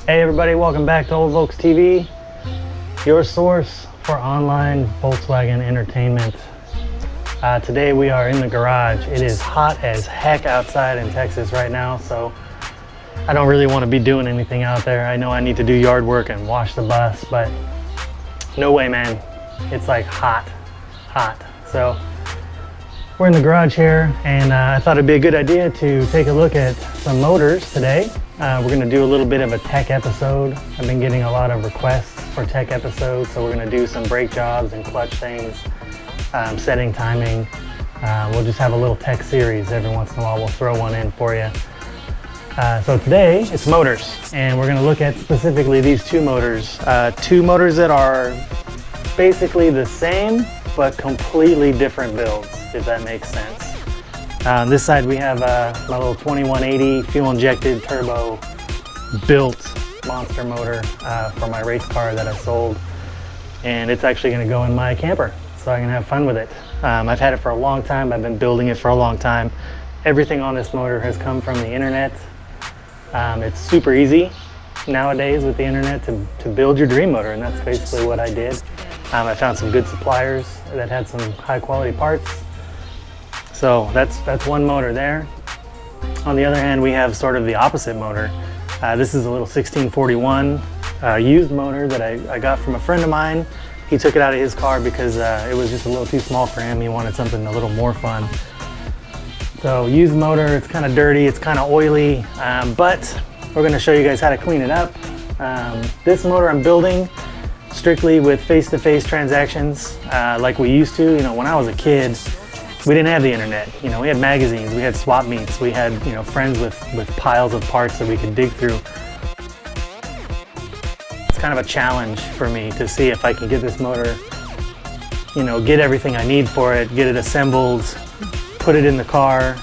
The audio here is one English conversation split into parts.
Hey everybody, welcome back to Old Volks TV, your source for online Volkswagen entertainment. Today we are in the garage. It is hot as heck outside in Texas right now, so I don't really want to be doing anything out there. I know I need to do yard work and wash the bus, but no way, man. It's like hot. So we're in the garage here, and I thought it'd be a good idea to take a look at some motors today. We're going to do a little bit of a tech episode. I've been getting a lot of requests for tech episodes, so we're going to do some brake jobs and clutch things, setting timing. We'll just have a little tech series every once in a while. We'll throw one in for you. So today it's motors, and we're going to look at specifically these two motors. Two motors that are basically the same but completely different builds, if that makes sense. On this side we have my little 2180 fuel injected turbo built monster motor for my race car that I sold, and it's actually going to go in my camper so I can have fun with it. I've had it for a long time. I've been building it for a long time. Everything on this motor has come from the internet. It's super easy nowadays with the internet to build your dream motor, and that's basically what I did. I found some good suppliers that had some high quality parts. So that's one motor there. On the other hand, we have sort of the opposite motor. This is a little 1641 used motor that I got from a friend of mine. He took it out of his car because it was just a little too small for him. He wanted something a little more fun. So used motor, it's kind of dirty, it's kind of oily, but we're going to show you guys how to clean it up. This motor I'm building strictly with face-to-face transactions like we used to. You know, when I was a kid, we didn't have the internet. You know, we had magazines, we had swap meets, we had, you know, friends with piles of parts that we could dig through. It's kind of a challenge for me to see if I can get this motor, you know, get everything I need for it, get it assembled, put it in the car,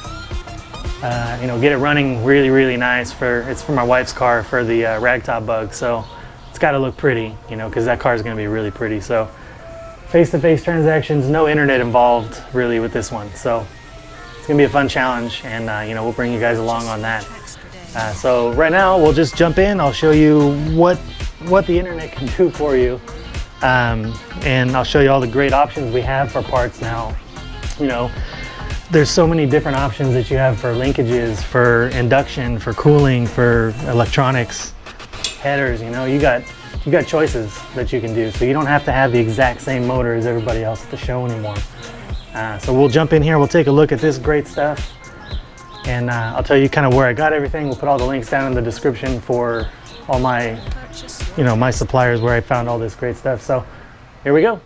you know, get it running really nice. It's for my wife's car for the ragtop bug, so it's got to look pretty, you know, because that car is going to be really pretty. So face-to-face transactions, no internet involved really with this one, so it's gonna be a fun challenge, and you know, we'll bring you guys along on that. So right now we'll just jump in. I'll show you what the internet can do for you, and I'll show you all the great options we have for parts now. You know, there's so many different options that you have for linkages, for induction, for cooling, for electronics, headers. You know, you got choices that you can do, so you don't have to have the exact same motor as everybody else at the show anymore. So we'll jump in here, we'll take a look at this great stuff, and I'll tell you kind of where I got everything. We'll put all the links down in the description for all my, you know, my suppliers where I found all this great stuff. So here we go.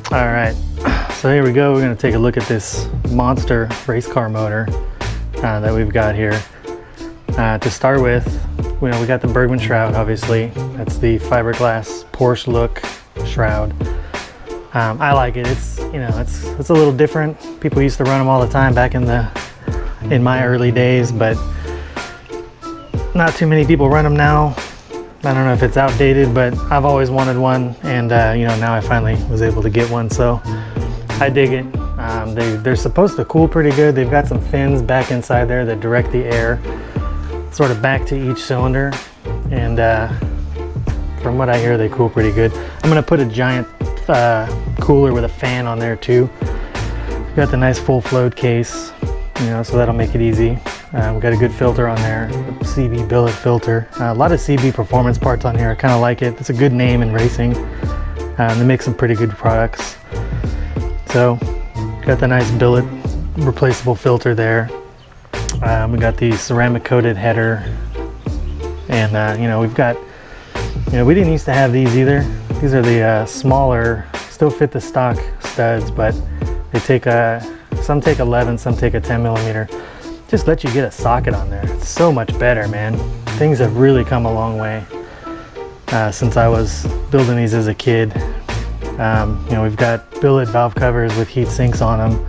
All right, so here we go. We're going to take a look at this monster race car motor that we've got here. To start with, you know, we got the Bergman shroud. Obviously, that's the fiberglass Porsche look shroud. I like it. It's, you know, it's a little different. People used to run them all the time back in my early days, but not too many people run them now. I don't know if it's outdated, but I've always wanted one, and you know, now I finally was able to get one, so I dig it. They're supposed to cool pretty good. They've got some fins back inside there that direct the air sort of back to each cylinder, and from what I hear, they cool pretty good. I'm gonna put a giant cooler with a fan on there too. We've got the nice full float case, you know, so that'll make it easy. We've got a good filter on there, a CB billet filter. A lot of CB performance parts on here. I kind of like it. It's a good name in racing. They make some pretty good products. So, got the nice billet replaceable filter there. We got the ceramic coated header, and you know, we've got, you know, we didn't used to have these either. These are the smaller, still fit the stock studs, but they take some take 11, some take a 10 millimeter. Just let you get a socket on there. It's so much better, man. Things have really come a long way since I was building these as a kid. You know, we've got billet valve covers with heat sinks on them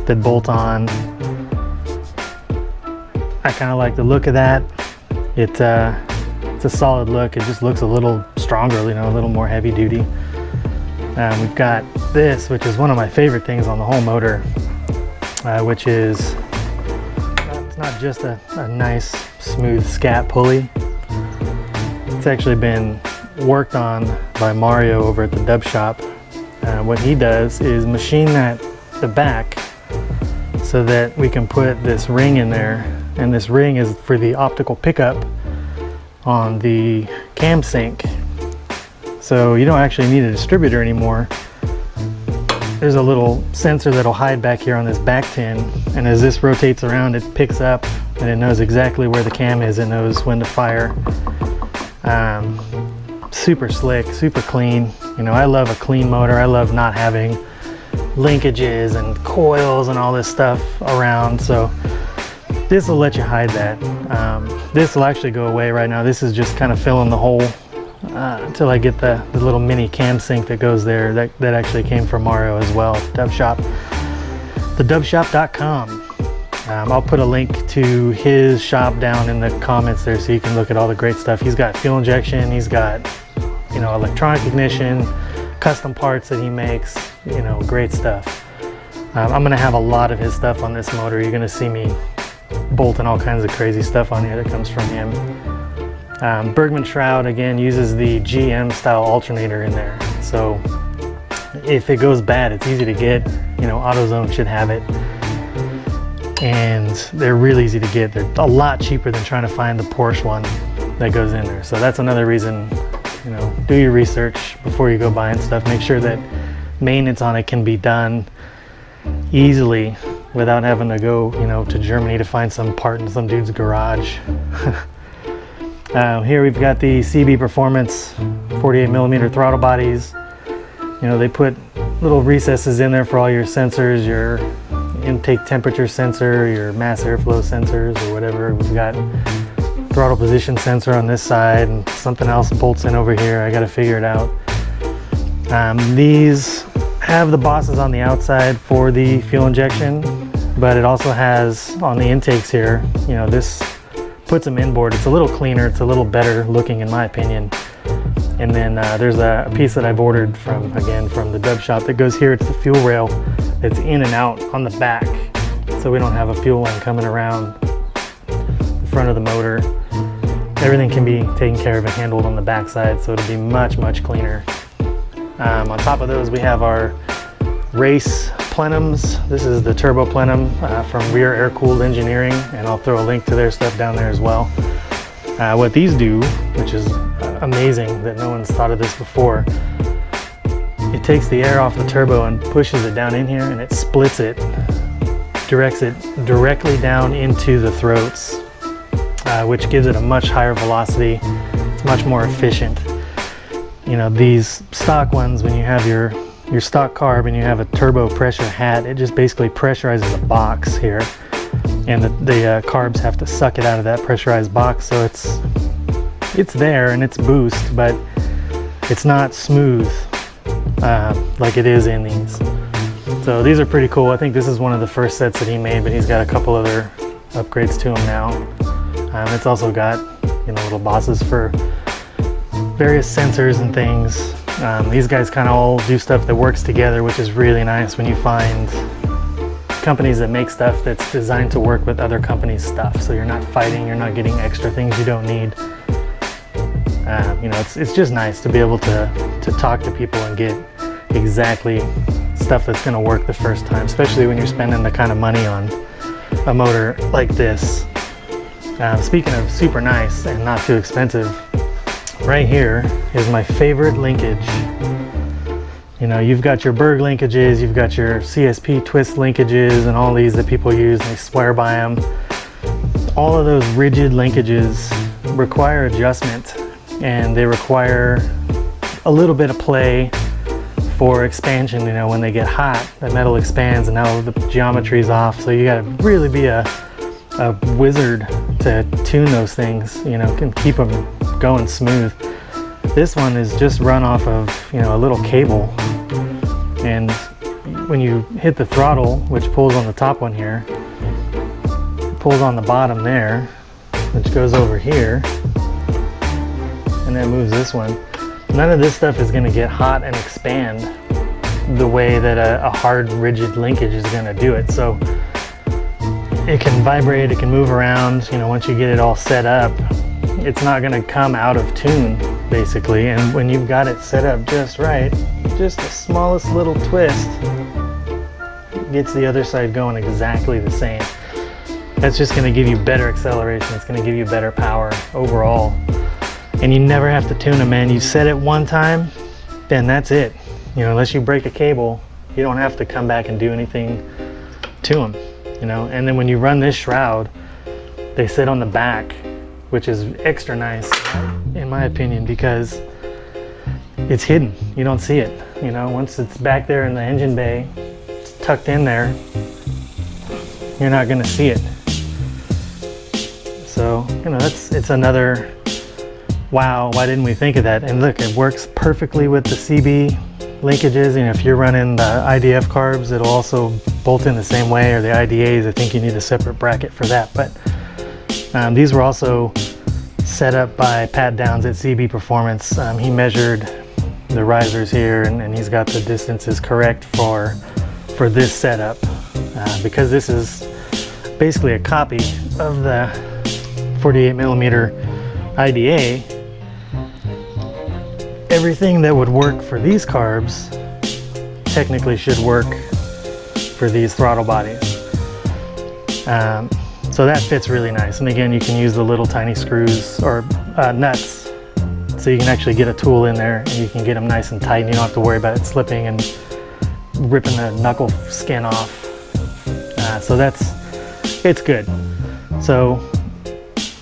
that bolt on. I kind of like the look of that. It's a solid look. It just looks a little stronger, you know, a little more heavy duty. We've got this, which is one of my favorite things on the whole motor, which is, it's not just a nice smooth scat pulley. It's actually been worked on by Mario over at the dub shop. What he does is machine the back so that we can put this ring in there, and this ring is for the optical pickup on the cam sync. So you don't actually need a distributor anymore. There's a little sensor that'll hide back here on this back tin, and as this rotates around, it picks up and it knows exactly where the cam is. It knows when to fire. Super slick, super clean. You know, I love a clean motor. I love not having linkages and coils and all this stuff around. So this will let you hide that. This will actually go away right now. This is just kind of filling the hole until I get the little mini cam sync that goes there. That actually came from Mario as well, Dub Shop. thedubshop.com. I'll put a link to his shop down in the comments there so you can look at all the great stuff. He's got fuel injection, he's got, you know, electronic ignition, custom parts that he makes, you know, great stuff. I'm gonna have a lot of his stuff on this motor. You're gonna see me bolting all kinds of crazy stuff on here that comes from him. Bergman shroud, again, uses the GM style alternator in there. So if it goes bad, it's easy to get. You know, AutoZone should have it. And they're really easy to get. They're a lot cheaper than trying to find the Porsche one that goes in there. So that's another reason, you know, do your research before you go buying stuff. Make sure that maintenance on it can be done easily without having to go, you know, to Germany to find some part in some dude's garage. Here we've got the CB Performance 48mm throttle bodies. You know, they put little recesses in there for all your sensors, your intake temperature sensor, your mass airflow sensors, or whatever. We've got throttle position sensor on this side, and something else bolts in over here. I got to figure it out. These have the bosses on the outside for the fuel injection, but it also has on the intakes here, you know, this puts them inboard. It's a little cleaner, it's a little better looking in my opinion. And then there's a piece that I've ordered from the Dub Shop that goes here. It's the fuel rail. It's in and out on the back, so we don't have a fuel line coming around the front of the motor. Everything can be taken care of and handled on the back side, so it'll be much, much cleaner. On top of those, we have our race plenums. This is the turbo plenum from Rear Air Cooled Engineering, and I'll throw a link to their stuff down there as well. What these do, which is amazing that no one's thought of this before, it takes the air off the turbo and pushes it down in here, and it splits it, directs it directly down into the throats, which gives it a much higher velocity. It's much more efficient. You know, these stock ones, when you have your stock carb and you have a turbo pressure hat, it just basically pressurizes a box here, and the carbs have to suck it out of that pressurized box. So it's there and it's boost, but it's not smooth like it is in these. So these are pretty cool. I think this is one of the first sets that he made, but he's got a couple other upgrades to them now. It's also got, you know, little bosses for various sensors and things. These guys kind of all do stuff that works together, which is really nice when you find companies that make stuff that's designed to work with other companies' stuff. So you're not fighting, you're not getting extra things you don't need. You know, it's just nice to be able to talk to people and get exactly stuff that's going to work the first time, especially when you're spending the kind of money on a motor like this. Speaking of super nice and not too expensive, right here is my favorite linkage. You know, you've got your Berg linkages, you've got your CSP twist linkages, and all these that people use, and they swear by them. All of those rigid linkages require adjustment, and they require a little bit of play for expansion. You know, when they get hot, the metal expands and now the geometry is off, so you got to really be a wizard to tune those things, you know, can keep them going smooth. This one is just run off of, you know, a little cable, and when you hit the throttle, which pulls on the top one here, it pulls on the bottom there, which goes over here, and then moves this one. None of this stuff is going to get hot and expand the way that a hard, rigid linkage is going to do it. So it can vibrate, it can move around, you know, once you get it all set up. It's not going to come out of tune, basically. And when you've got it set up just right, just the smallest little twist gets the other side going exactly the same. That's just going to give you better acceleration. It's going to give you better power overall. And you never have to tune them, man. You set it one time, then that's it. You know, unless you break a cable, you don't have to come back and do anything to them, you know. And then when you run this shroud, they sit on the back, which is extra nice, in my opinion, because it's hidden. You don't see it, you know. Once it's back there in the engine bay, it's tucked in there, you're not going to see it. So, you know, it's another, wow, why didn't we think of that? And look, it works perfectly with the CB linkages. And if you're running the IDF carbs, it'll also bolt in the same way, or the IDAs. I think you need a separate bracket for that. But these were also set up by Pat Downs at CB Performance. He measured the risers here, and he's got the distances correct for this setup, because this is basically a copy of the 48mm IDA. Everything that would work for these carbs technically should work for these throttle bodies. So that fits really nice. And again, you can use the little tiny screws or nuts, so you can actually get a tool in there and you can get them nice and tight, and you don't have to worry about it slipping and ripping the knuckle skin off. So it's good. So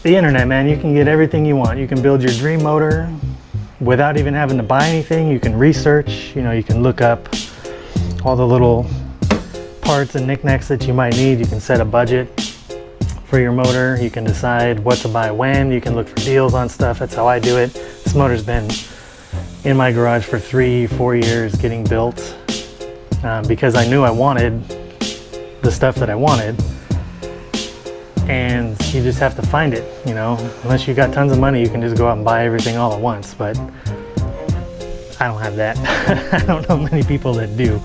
the internet, man, you can get everything you want. You can build your dream motor without even having to buy anything. You can research, you know, you can look up all the little parts and knickknacks that you might need. You can set a budget for your motor. You can decide what to buy when. You can look for deals on stuff. That's how I do it. This motor's been in my garage for 3-4 years getting built, because I knew I wanted the stuff that I wanted. And you just have to find it, you know. Unless you got tons of money, you can just go out and buy everything all at once. But I don't have that. I don't know many people that do.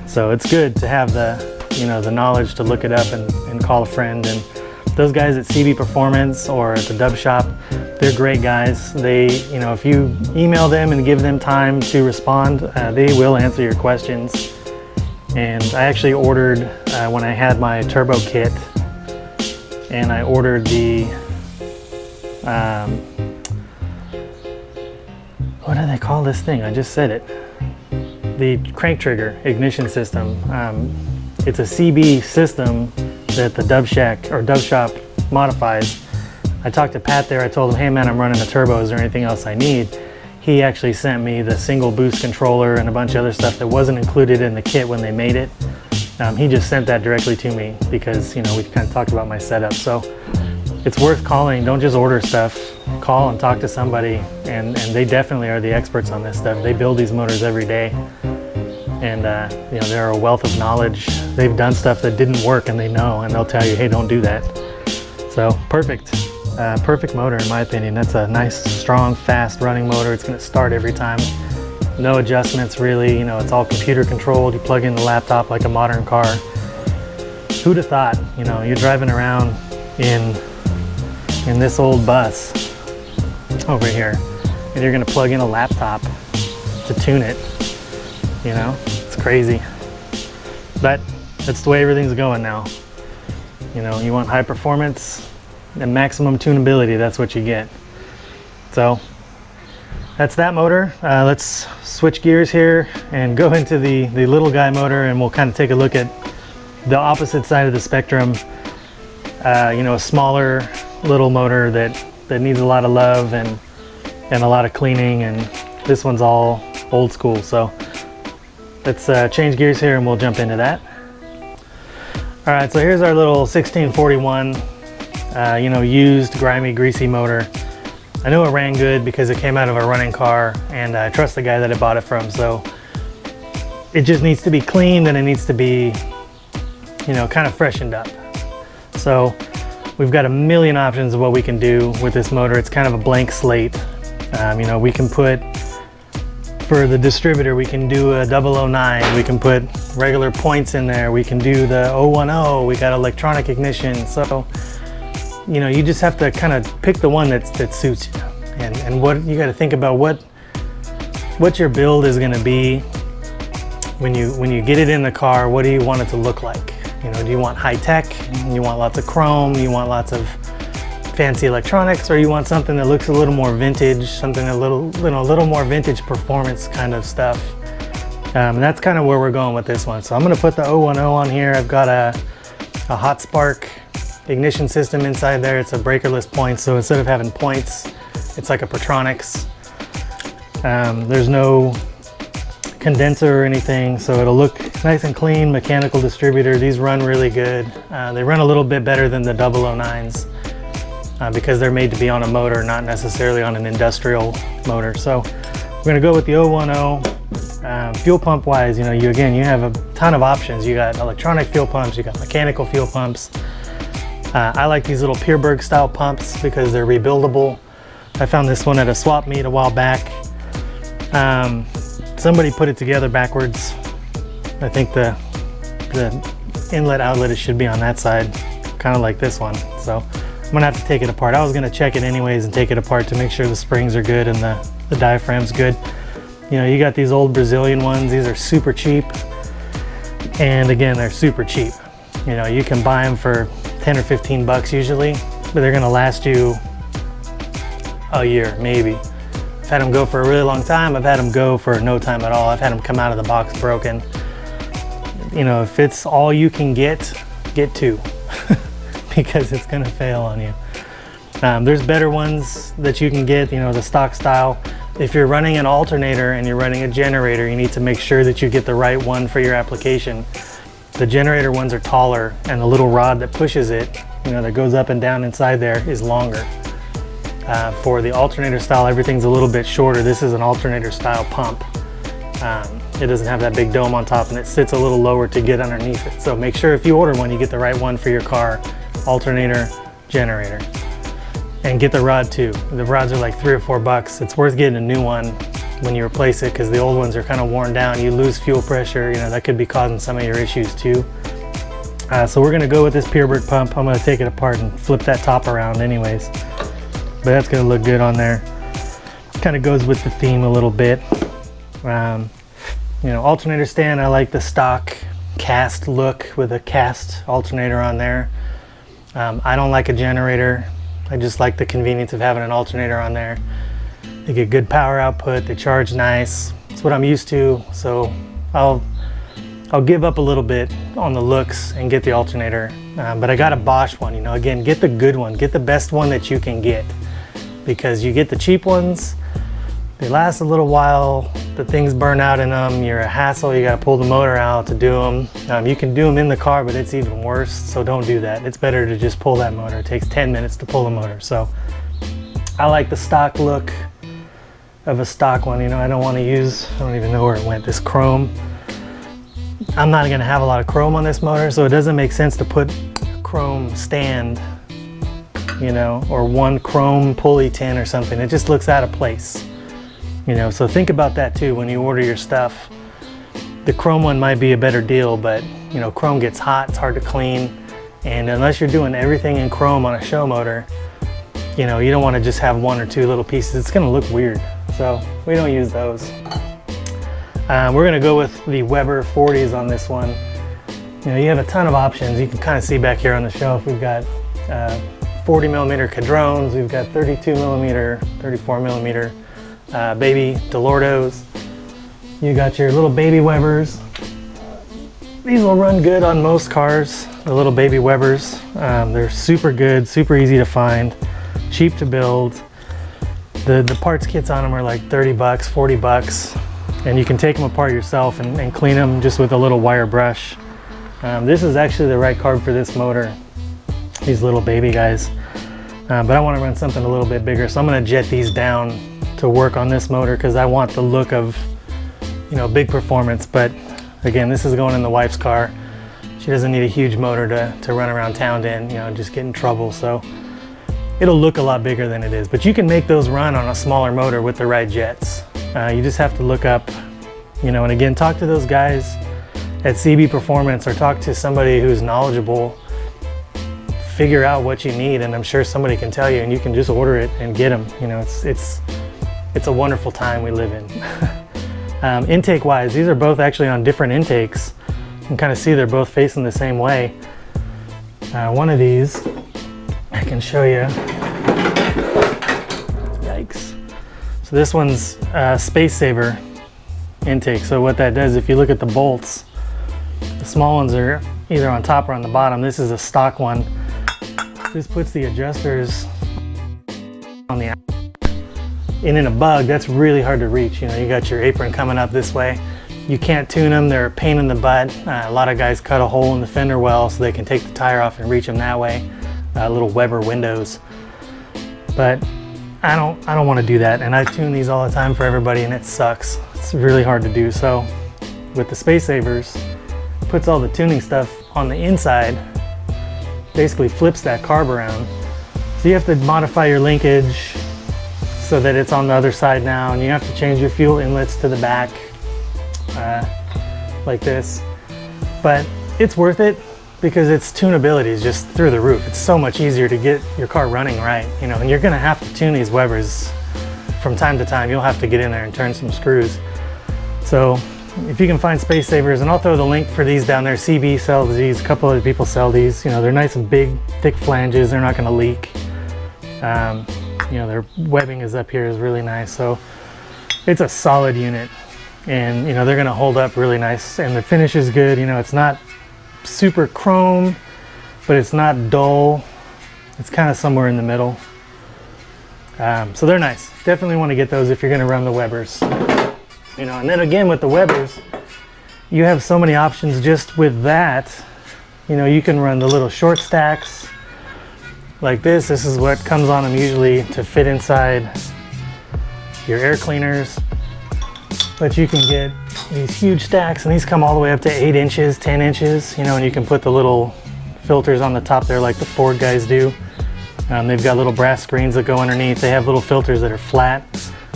So it's good to have the, you know, the knowledge to look it up and call a friend. And those guys at CB Performance or at the Dub Shop, they're great guys. They, you know, if you email them and give them time to respond, they will answer your questions. And I actually ordered, when I had my turbo kit, and I ordered the, what do they call this thing? I just said it. The crank trigger ignition system. It's a CB system that the Dub Shop modifies. I talked to Pat there. I told him, hey man, I'm running a turbo. Is there anything else I need? He actually sent me the single boost controller and a bunch of other stuff that wasn't included in the kit when they made it. He just sent that directly to me because, you know, we kind of talked about my setup. So it's worth calling. Don't just order stuff. Call and talk to somebody, and they definitely are the experts on this stuff. They build these motors every day, and you know, they're a wealth of knowledge. They've done stuff that didn't work, and they know, and they'll tell you, hey, don't do that. So perfect motor in my opinion. That's a nice, strong, fast running motor. It's going to start every time. No adjustments really, you know, it's all computer controlled. You plug in the laptop like a modern car. Who'd have thought, you know, you're driving around in this old bus over here, and you're gonna plug in a laptop to tune it, you know? It's crazy. But that's the way everything's going now. You know, you want high performance and maximum tunability, that's what you get. So that's that motor. Let's switch gears here and go into the little guy motor, and we'll kind of take a look at the opposite side of the spectrum. You know, a smaller little motor that needs a lot of love and a lot of cleaning, and this one's all old school. So let's change gears here and we'll jump into that. All right, so here's our little 1641, you know, used, grimy, greasy motor. I knew it ran good because it came out of a running car, and I trust the guy that I bought it from. So it just needs to be cleaned, and it needs to be, you know, kind of freshened up. So we've got a million options of what we can do with this motor. It's kind of a blank slate. You know, we can put, for the distributor, we can do a 009, we can put regular points in there, we can do the 010, we got electronic ignition. So, you know, you just have to kind of pick the one that suits you. And what you got to think about, what your build is going to be when you get it in the car. What do you want it to look like? You know, do you want high tech? You want lots of chrome? You want lots of fancy electronics, or you want something that looks a little more vintage, something a little more vintage performance kind of stuff? And that's kind of where we're going with this one. So I'm going to put the 010 on here. I've got a hot spark ignition system inside there. It's a breakerless point, so instead of having points, it's like a Pertronix. There's no condenser or anything, so it'll look nice and clean. Mechanical distributor. These run really good. They run a little bit better than the 009s. Because they're made to be on a motor, not necessarily on an industrial motor. So we're gonna go with the 010. Fuel pump wise, you know, you have a ton of options. You got electronic fuel pumps, you got mechanical fuel pumps. I like these little Pierberg style pumps because they're rebuildable. I found this one at a swap meet a while back. Somebody put it together backwards. I think the inlet outlet should be on that side, kind of like this one. So I'm gonna have to take it apart. I was gonna check it anyways and take it apart to make sure the springs are good and the diaphragm's good. You know, you got these old Brazilian ones. These are super cheap. And again, they're super cheap. You know, you can buy them for 10 or 15 bucks usually, but they're gonna last you a year, maybe. I've had them go for a really long time. I've had them go for no time at all. I've had them come out of the box broken. You know, if it's all you can get two. Because it's gonna fail on you. There's better ones that you can get, you know, the stock style. If you're running an alternator and you're running a generator, you need to make sure that you get the right one for your application. The generator ones are taller, and the little rod that pushes it, you know, that goes up and down inside there, is longer. For the alternator style, everything's a little bit shorter. This is an alternator style pump. It doesn't have that big dome on top, and it sits a little lower to get underneath it. So make sure if you order one, you get the right one for your car. Alternator, generator, and get the rod too. The rods are like $3 or $4. It's worth getting a new one when you replace it, because the old ones are kind of worn down. You lose fuel pressure, you know, that could be causing some of your issues too. So we're gonna go with this Pierberg pump. I'm gonna take it apart and flip that top around anyways, but that's gonna look good on there. Kind of goes with the theme a little bit. You know, alternator stand, I like the stock cast look with a cast alternator on there. I don't like a generator. I just like the convenience of having an alternator on there. They get good power output, they charge nice. It's what I'm used to, so I'll give up a little bit on the looks and get the alternator. But I got a Bosch one, you know, again, get the good one, get the best one that you can get. Because you get the cheap ones, they last a little while, the things burn out in them, you're a hassle, you gotta pull the motor out to do them. You can do them in the car, but it's even worse, so don't do that. It's better to just pull that motor. It takes 10 minutes to pull the motor. So I like the stock look of a stock one, you know. I don't even know where it went, this chrome. I'm not gonna have a lot of chrome on this motor, so it doesn't make sense to put a chrome stand, you know, or one chrome pulley tin or something. It just looks out of place. You know, so think about that too when you order your stuff. The chrome one might be a better deal, but you know, chrome gets hot, it's hard to clean, and unless you're doing everything in chrome on a show motor, you know, you don't want to just have one or two little pieces. It's going to look weird, so we don't use those. We're going to go with the Weber 40s on this one. You know, you have a ton of options. You can kind of see back here on the shelf, we've got 40mm Cadrones, we've got 32mm, 34mm baby Delordos. You got your little baby Webers. These will run good on most cars, the little baby Webers. They're super good, super easy to find, cheap to build. The parts kits on them are like 30 bucks, 40 bucks, and you can take them apart yourself and clean them just with a little wire brush. This is actually the right carb for this motor, these little baby guys. But I want to run something a little bit bigger, so I'm going to jet these down to work on this motor because I want the look of, you know, big performance. But again, this is going in the wife's car. She doesn't need a huge motor to run around town in, you know, just get in trouble. So it'll look a lot bigger than it is, but you can make those run on a smaller motor with the right jets. You just have to look up, you know, and again, talk to those guys at CB Performance or talk to somebody who's knowledgeable. Figure out what you need, and I'm sure somebody can tell you, and you can just order it and get them. You know, it's a wonderful time we live in. Intake wise, these are both actually on different intakes. You can kind of see they're both facing the same way. One of these I can show you. Yikes. So this one's Space Saver intake. So what that does, if you look at the bolts, the small ones are either on top or on the bottom. This is a stock one. This puts the adjusters on the in a bug. That's really hard to reach. You know, you got your apron coming up this way. You can't tune them. They're a pain in the butt. A lot of guys cut a hole in the fender well so they can take the tire off and reach them that way. Little Weber windows. But I don't want to do that, and I tune these all the time for everybody, and it sucks. It's really hard to do. So with the Space Savers, puts all the tuning stuff on the inside, basically flips that carb around. So you have to modify your linkage so that it's on the other side now, and you have to change your fuel inlets to the back like this. But it's worth it because its tunability is just through the roof. It's so much easier to get your car running right, you know, and you're gonna have to tune these Webers from time to time. You'll have to get in there and turn some screws. So if you can find Space Savers, and I'll throw the link for these down there. CB sells these, a couple other people sell these. You know, they're nice and big, thick flanges. They're not gonna leak. You know, their webbing is up here is really nice. So it's a solid unit, and you know, they're gonna hold up really nice, and the finish is good. You know, it's not super chrome, but it's not dull. It's kind of somewhere in the middle. So they're nice. Definitely want to get those if you're going to run the Webers. You know, and then again with the Webers, you have so many options just with that. You know, you can run the little short stacks like this. This is what comes on them usually to fit inside your air cleaners. But you can get these huge stacks, and these come all the way up to 8 inches, 10 inches, you know, and you can put the little filters on the top there like the Ford guys do. They've got little brass screens that go underneath. They have little filters that are flat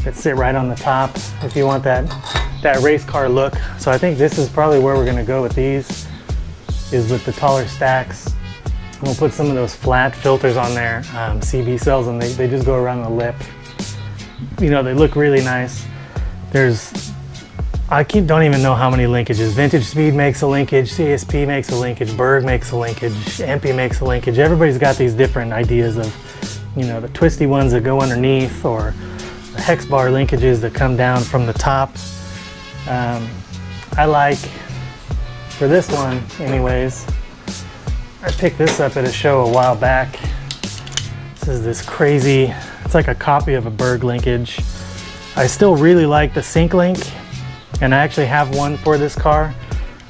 that sit right on the top if you want that race car look. So I think this is probably where we're gonna go with these, is with the taller stacks. We'll put some of those flat filters on there. CB sells them, they just go around the lip. You know, they look really nice. Don't even know how many linkages. Vintage Speed makes a linkage, CSP makes a linkage, Berg makes a linkage, MP makes a linkage. Everybody's got these different ideas of, you know, the twisty ones that go underneath, or the hex bar linkages that come down from the top. I like, for this one anyways, I picked this up at a show a while back. This is this crazy, it's like a copy of a Berg linkage. I still really like the Sync Link, and I actually have one for this car,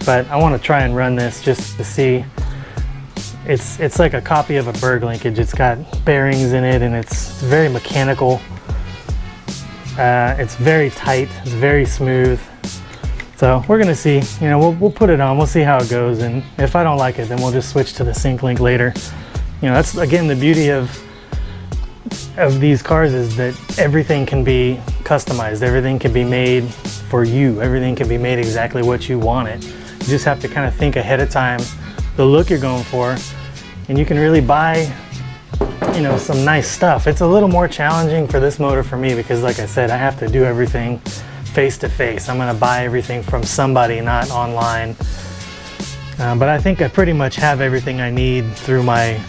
but I want to try and run this just to see. It's like a copy of a Berg linkage. It's got bearings in it, and it's very mechanical. It's very tight, it's very smooth. So we're gonna see, you know, we'll put it on, we'll see how it goes, and if I don't like it, then we'll just switch to the Sync Link later. You know, that's again the beauty of these cars, is that everything can be customized, everything can be made for you, everything can be made exactly what you want it. You just have to kind of think ahead of time the look you're going for, and you can really buy, you know, some nice stuff. It's a little more challenging for this motor for me because, like I said, I have to do everything face to face. I'm going to buy everything from somebody, not online. But I think I pretty much have everything I need through my,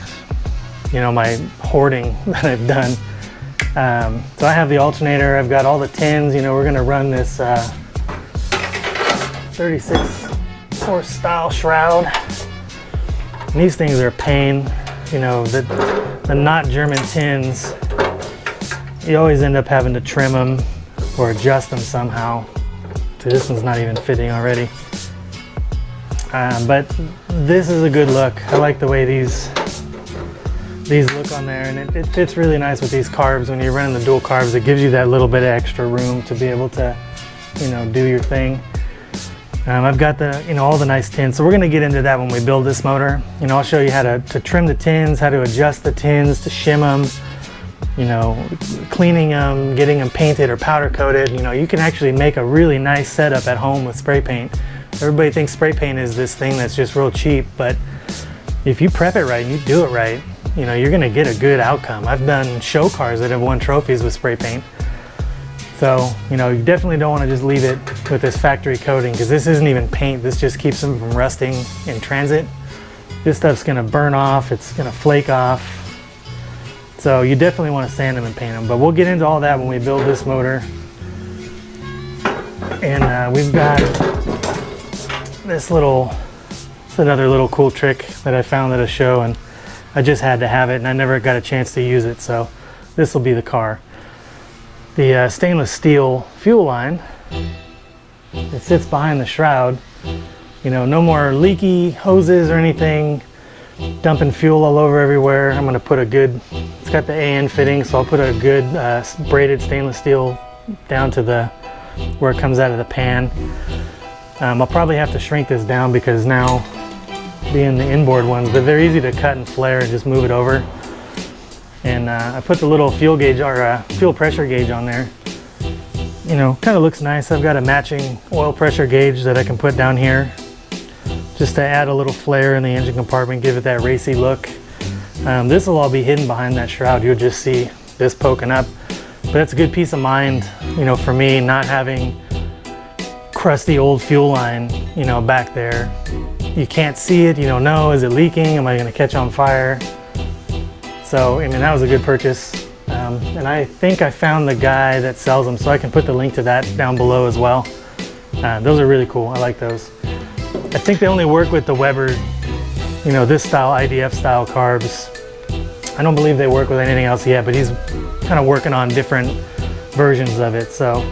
you know, my hoarding that I've done. So I have the alternator, I've got all the tins. You know, we're gonna run this 36 horse style shroud. And these things are a pain. You know, the not German tins, you always end up having to trim them or adjust them somehow. So this one's not even fitting already. But this is a good look. I like the way these look on there, and it fits really nice with these carbs. When you're running the dual carbs, it gives you that little bit of extra room to be able to, you know, do your thing. I've got the, all the nice tins. So we're gonna get into that when we build this motor. I'll show you how to trim the tins, how to adjust the tins, to shim them, cleaning them, getting them painted or powder coated. You can actually make a really nice setup at home with spray paint. Everybody thinks spray paint is this thing that's just real cheap, but if you prep it right and you do it right, you're gonna get a good outcome. I've done show cars that have won trophies with spray paint. So, you definitely don't want to just leave it with this factory coating, because this isn't even paint. This just keeps them from rusting in transit. This stuff's going to burn off. It's going to flake off. So you definitely want to sand them and paint them. But we'll get into all that when we build this motor. And we've got this it's another little cool trick that I found at a show, and I just had to have it, and I never got a chance to use it. So this will be the car. The stainless steel fuel line, it sits behind the shroud. No more leaky hoses or anything, dumping fuel all over everywhere. I'm going to put it's got the AN fitting, so I'll put a good braided stainless steel down to where it comes out of the pan. I'll probably have to shrink this down, because now, being the inboard ones, but they're easy to cut and flare and just move it over. And I put the little fuel gauge, or fuel pressure gauge, on there. Kind of looks nice. I've got a matching oil pressure gauge that I can put down here, just to add a little flare in the engine compartment, give it that racy look. This will all be hidden behind that shroud. You'll just see this poking up. But that's a good peace of mind, for me, not having crusty old fuel line, back there. You can't see it. You don't know, is it leaking? Am I going to catch on fire? So, that was a good purchase. And I think I found the guy that sells them, so I can put the link to that down below as well. Those are really cool. I like those. I think they only work with the Weber, this style, IDF style carbs. I don't believe they work with anything else yet, but he's kind of working on different versions of it. So,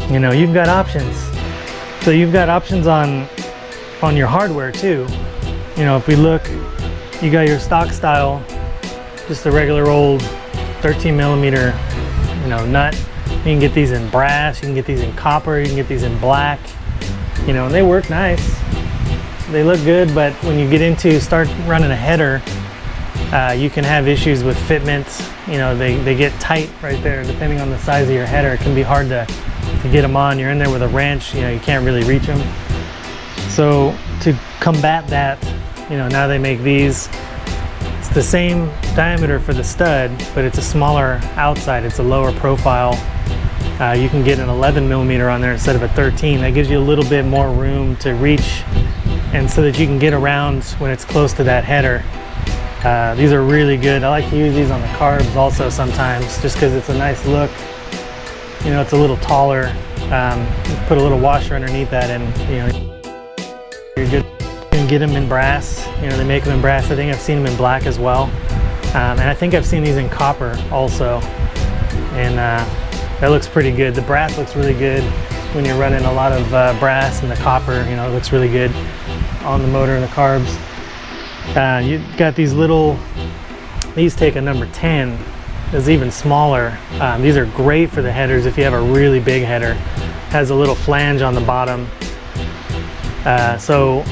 you've got options. So you've got options on your hardware too. If we look, you got your stock style, just a regular old 13 millimeter, nut. You can get these in brass, you can get these in copper, you can get these in black, and they work nice. They look good, but when you start running a header, you can have issues with fitments. They get tight right there, depending on the size of your header. It can be hard to get them on. You're in there with a wrench, you can't really reach them. So to combat that, now they make these. It's the same diameter for the stud, but it's a smaller outside. It's a lower profile. You can get an 11 millimeter on there instead of a 13. That gives you a little bit more room to reach, and so that you can get around when it's close to that header. These are really good. I like to use these on the carbs also sometimes, just because it's a nice look. It's a little taller. Put a little washer underneath that, and you're good. You can get them in brass. They make them in brass. I think I've seen them in black as well. And I think I've seen these in copper also. And that looks pretty good. The brass looks really good when you're running a lot of brass, and the copper, it looks really good on the motor and the carbs. You've got these take a number 10. It's even smaller. These are great for the headers if you have a really big header. Has a little flange on the bottom. So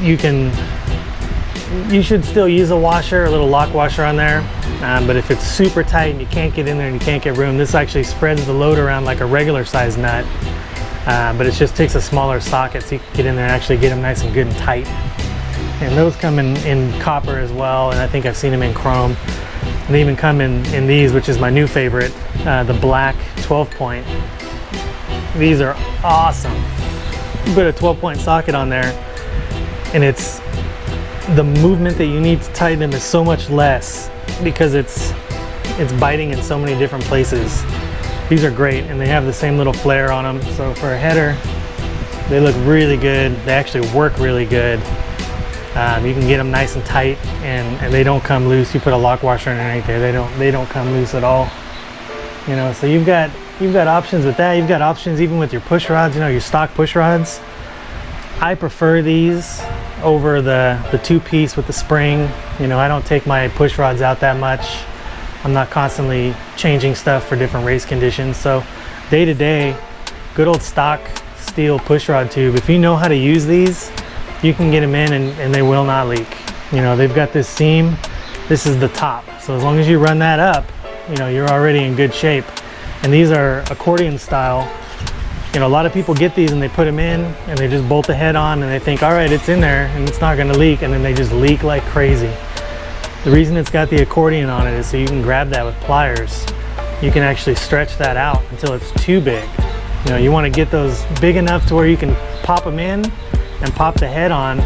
you should still use a washer, a little lock washer on there. But if it's super tight and you can't get in there and you can't get room, this actually spreads the load around like a regular size nut. But it just takes a smaller socket, so you can get in there and actually get them nice and good and tight. And those come in copper as well, and I think I've seen them in chrome. And they even come in these, which is my new favorite, the black 12-point. These are awesome. You put a 12-point socket on there, and the movement that you need to tighten them is so much less, because it's biting in so many different places. These are great, and they have the same little flare on them. So for a header, they look really good. They actually work really good. You can get them nice and tight, and they don't come loose. You put a lock washer underneath there, they don't come loose at all. So you've got options with that. You've got options even with your push rods, your stock push rods. I prefer these over the two-piece with the spring. I don't take my push rods out that much. I'm not constantly changing stuff for different race conditions. So day to day, good old stock steel pushrod tube. If you know how to use these, you can get them in and they will not leak. You know, they've got this seam. This is the top. So as long as you run that up, you know, you're already in good shape. And these are accordion style. You know, a lot of people get these and they put them in and they just bolt the head on and they think, all right, it's in there and it's not gonna leak, and then they just leak like crazy. The reason it's got the accordion on it is so you can grab that with pliers. You can actually stretch that out until it's too big. You know, you wanna get those big enough to where you can pop them in and pop the head on.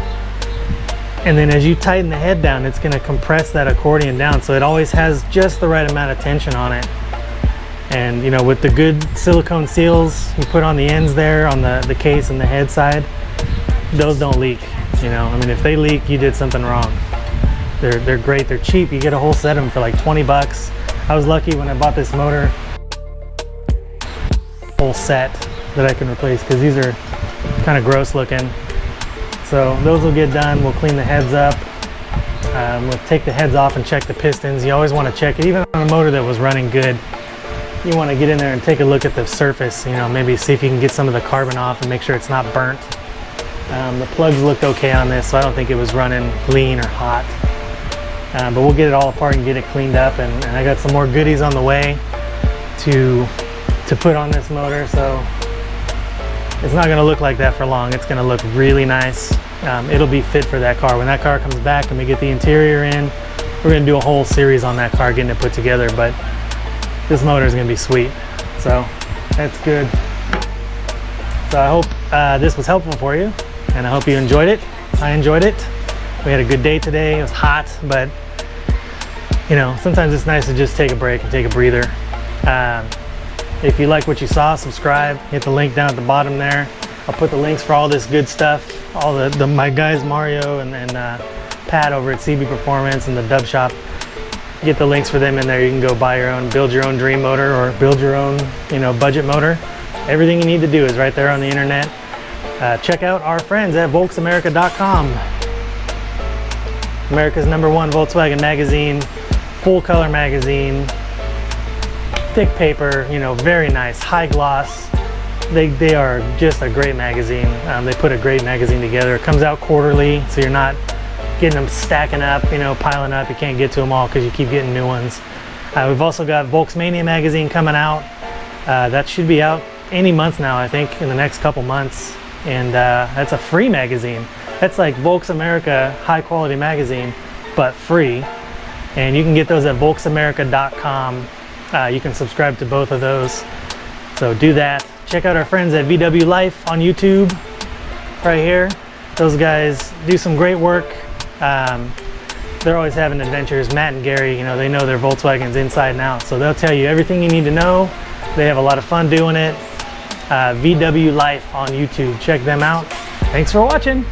And then as you tighten the head down, it's gonna compress that accordion down so it always has just the right amount of tension on it. And you know, with the good silicone seals you put on the ends there, on the case and the head side, those don't leak. You know, I mean, if they leak, you did something wrong. They're great, they're cheap. You get a whole set of them for like 20 bucks. I was lucky when I bought this motor, whole set that I can replace, because these are kind of gross looking. So those will get done. We'll clean the heads up. We'll take the heads off and check the pistons. You always want to check it, even on a motor that was running good. You want to get in there and take a look at the surface, you know, maybe see if you can get some of the carbon off and make sure it's not burnt. The plugs looked okay on this, so I don't think it was running lean or hot. But we'll get it all apart and get it cleaned up, and I got some more goodies on the way to put on this motor, so it's not going to look like that for long. It's going to look really nice. It'll be fit for that car. When that car comes back and we get the interior in, we're going to do a whole series on that car, getting it put together, but this motor is going to be sweet. So that's good. So I hope this was helpful for you, and I hope you enjoyed it. I enjoyed it. We had a good day today. It was hot, but you know, sometimes it's nice to just take a break and take a breather. If you like what you saw, subscribe, hit the link down at the bottom there. I'll put the links for all this good stuff, all my guys Mario and Pat over at CB Performance and the Dub Shop. Get the links for them in there. You can go buy your own, build your own dream motor, or build your own, you know, budget motor. Everything you need to do is right there on the internet. Check out our friends at volksamerica.com. America's #1 Volkswagen magazine, full color magazine, thick paper, you know, very nice, high gloss. They are just a great magazine. They put a great magazine together. It comes out quarterly, so you're not getting them stacking up, you know, piling up. You can't get to them all because you keep getting new ones. We've also got Volksmania magazine coming out. That should be out any month now, I think, in the next couple months. And that's a free magazine. That's like Volks America high quality magazine, but free. And you can get those at volksamerica.com. You can subscribe to both of those. So do that. Check out our friends at VW Life on YouTube, right here. Those guys do some great work. They're always having adventures. Matt and Gary, you know, they know their Volkswagens inside and out. So they'll tell you everything you need to know. They have a lot of fun doing it. VW Life on YouTube. Check them out. Thanks for watching.